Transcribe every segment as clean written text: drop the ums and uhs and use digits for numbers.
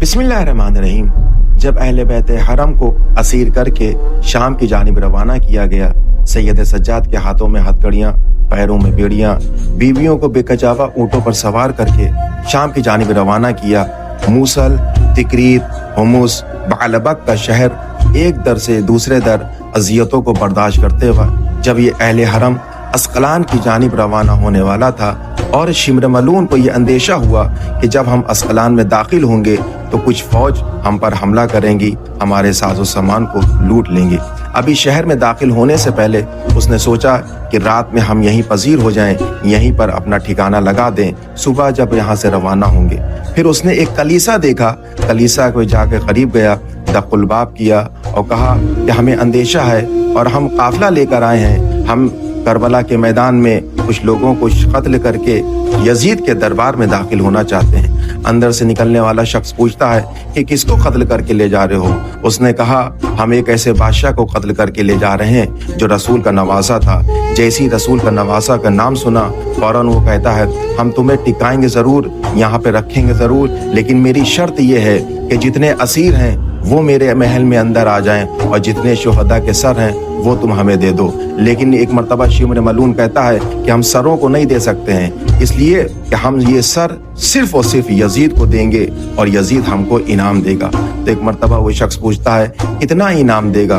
बिस्मिल्लाहिर्रहमानिर्रहीम। जब अहले बैत हरम को असीर करके शाम की जानिब रवाना किया गया, सैयद सज्जाद के हाथों में हथकड़ियाँ, पैरों में बेड़ियाँ, बीवियों को बेकजावा ऊँटों पर सवार करके शाम की जानिब रवाना किया। मूसल, तिकरीत, हुमुस, बालबक का शहर एक दर से दूसरे दर अजियतों को बर्दाश्त करते हुए जब ये अहले हरम अस्कलान की जानिब रवाना होने वाला था और शिमर मलून को यह अंदेशा हुआ कि जब हम अस्कलान में दाखिल होंगे तो कुछ फौज हम पर हमला करेंगी, हमारे साजो सामान को लूट लेंगे। अभी शहर में दाखिल होने से पहले उसने सोचा कि रात में हम यहीं पजीर हो जाएं, यहीं पर अपना ठिकाना लगा दें, सुबह जब यहाँ से रवाना होंगे। फिर उसने एक कलीसा देखा, कलीसा को जाकर करीब गया, दकुलबाब किया और कहा कि हमें अंदेशा है और हम काफिला लेकर आए हैं, हम करबला के मैदान में कुछ लोगों को कत्ल करके यजीद के दरबार में दाखिल होना चाहते हैं। अंदर से निकलने वाला शख्स पूछता है कि किसको कत्ल करके ले जा रहे हो? उसने कहा हम एक ऐसे बादशाह को कत्ल करके ले जा रहे हैं जो रसूल का नवासा था। जैसी रसूल का नवासा का नाम सुना फौरन वो कहता है हम तुम्हें टिकाएंगे जरूर, यहाँ पे रखेंगे जरूर, लेकिन मेरी शर्त ये है कि जितने असीर हैं वो मेरे महल में अंदर आ जाएं और जितने शुहदा के सर हैं वो तुम हमें दे दो। लेकिन एक मर्तबा शिमर मलून कहता है कि हम सरों को नहीं दे सकते हैं, इसलिए कि हम ये सर सिर्फ और सिर्फ यजीद को देंगे और यजीद हमको इनाम देगा। तो एक मर्तबा वो शख्स पूछता है कितना इनाम देगा?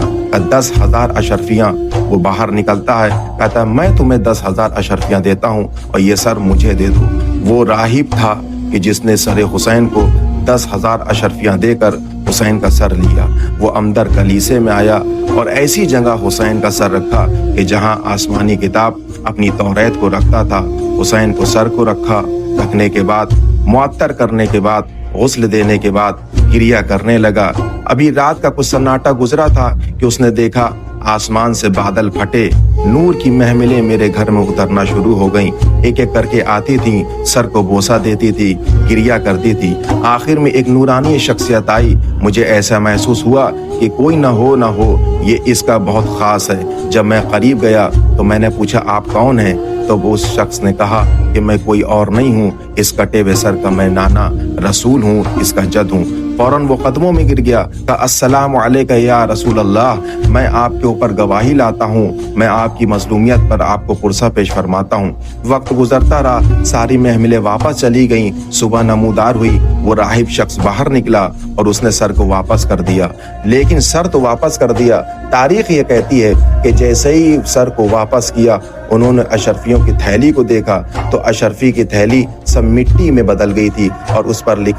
10,000 अशरफियाँ। वो बाहर निकलता है, कहता है मैं तुम्हें 10,000 अशरफियाँ देता हूँ और ये सर मुझे दे दो। वो राहिब था कि जिसने सर हुसैन को 10,000 अशरफियाँ देकर हुसैन का सर लिया। वो अंदर कलीसे में आया और ऐसी जगह हुसैन का सर रखा कि जहां आसमानी किताब अपनी तौरेत को रखता था, हुसैन को सर को रखने के बाद मुअत्तर करने के बाद गुस्ल देने के बाद गिरिया करने लगा। अभी रात का कुछ सन्नाटा गुजरा था कि उसने देखा आसमान से बादल फटे, नूर की महमिलें मेरे घर में उतरना शुरू हो गईं, एक एक करके आती थी, सर को बोसा देती थी, गिरिया करती थी। आखिर में एक नूरानी शख्सियत आई, मुझे ऐसा महसूस हुआ कि कोई ना हो ये इसका बहुत खास है। जब मैं करीब गया तो मैंने पूछा आप कौन हैं? तो वो शख्स ने कहा कि मैं कोई और नहीं हूँ, इस कटे हुए सर का मैं नाना रसूल हूँ, इसका जद हूँ। फौरन वो कदमों में गिर गया, कहा अस्सलामु अलैका या रसूल अल्लाह, मैं आपके ऊपर गवाही लाता हूँ, मैं आपकी मजलूमियत पर आपको पुरसा पेश फरमाता हूँ। वक्त गुजरता रहा, सारी महमिलें वापस चली गईं, सुबह नमूदार हुई, वो राहिब शख्स बाहर निकला और उसने सर को वापस कर दिया। लेकिन सर तो वापस कर दिया, तारीख ये कहती है कि जैसे ही सर को वापस किया उन्होंने अशरफियों की थैली को देखा तो अशरफी की थैली सब मिट्टी में बदल गई थी और उस पर लिखा